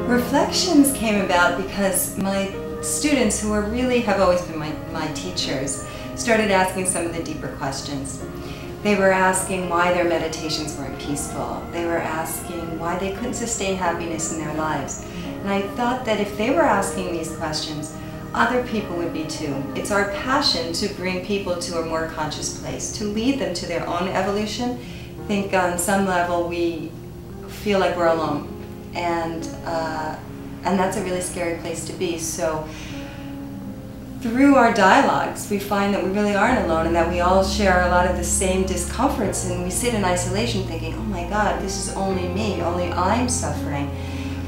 Reflections came about because my students, who have always been my teachers, started asking some of the deeper questions. They were asking why their meditations weren't peaceful. They were asking why they couldn't sustain happiness in their lives. And I thought that if they were asking these questions, other people would be too. It's our passion to bring people to a more conscious place, to lead them to their own evolution. I think on some level we feel like we're alone. And that's a really scary place to be. So through our dialogues, we find that we really aren't alone and that we all share a lot of the same discomforts, and we sit in isolation thinking, oh my God, this is only me, only I'm suffering.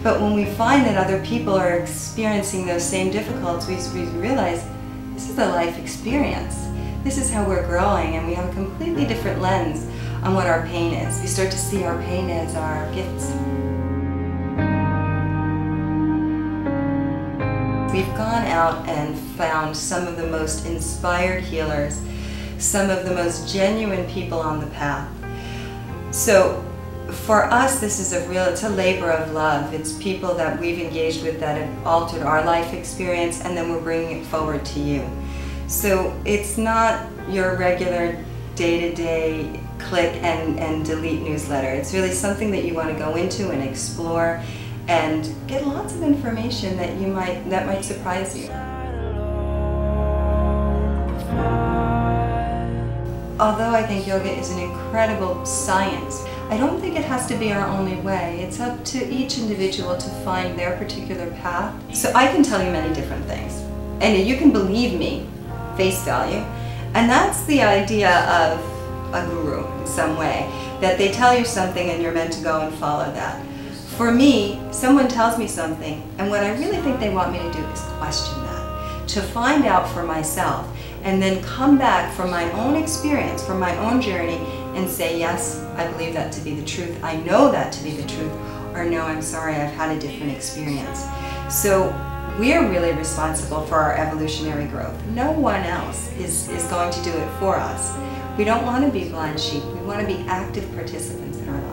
But when we find that other people are experiencing those same difficulties, we realize this is a life experience. This is how we're growing, and we have a completely different lens on what our pain is. We start to see our pain as our gifts. We've gone out and found some of the most inspired healers, some of the most genuine people on the path. So for us, this is it's a labor of love. It's people that we've engaged with that have altered our life experience, and then we're bringing it forward to you. So it's not your regular day-to-day click and delete newsletter. It's really something that you want to go into and explore and get lots of information that might surprise you. Although I think yoga is an incredible science, I don't think it has to be our only way. It's up to each individual to find their particular path. So I can tell you many different things, and you can believe me, face value, and that's the idea of a guru in some way, that they tell you something and you're meant to go and follow that. For me, someone tells me something, and what I really think they want me to do is question that, to find out for myself, and then come back from my own experience, from my own journey, and say, yes, I believe that to be the truth, I know that to be the truth, or no, I'm sorry, I've had a different experience. So we're really responsible for our evolutionary growth. No one else is going to do it for us. We don't want to be blind sheep, we want to be active participants in our lives.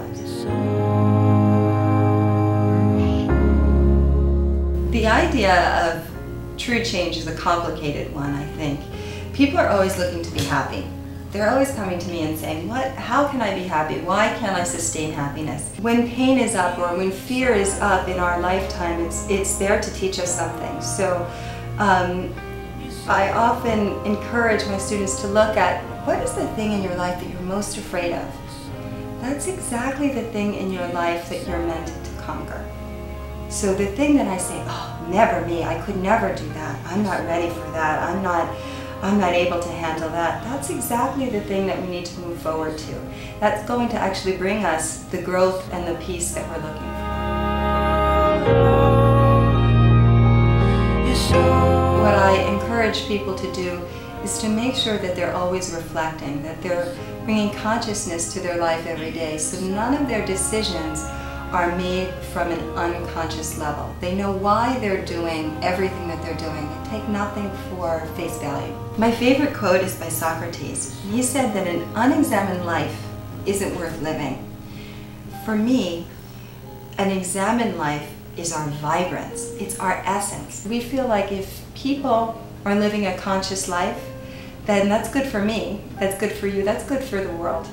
The idea of true change is a complicated one, I think. People are always looking to be happy. They're always coming to me and saying, how can I be happy? Why can't I sustain happiness? When pain is up or when fear is up in our lifetime, it's there to teach us something. So I often encourage my students to look at, what is the thing in your life that you're most afraid of? That's exactly the thing in your life that you're meant to conquer. So the thing that I say, oh, never me, I could never do that, I'm not ready for that, I'm not able to handle that, that's exactly the thing that we need to move forward to. That's going to actually bring us the growth and the peace that we're looking for. What I encourage people to do is to make sure that they're always reflecting, that they're bringing consciousness to their life every day, so none of their decisions are made from an unconscious level. They know why they're doing everything that they're doing and take nothing for face value. My favorite quote is by Socrates. He said that an unexamined life isn't worth living. For me, an examined life is our vibrance, it's our essence. We feel like if people are living a conscious life, then that's good for me, that's good for you, that's good for the world.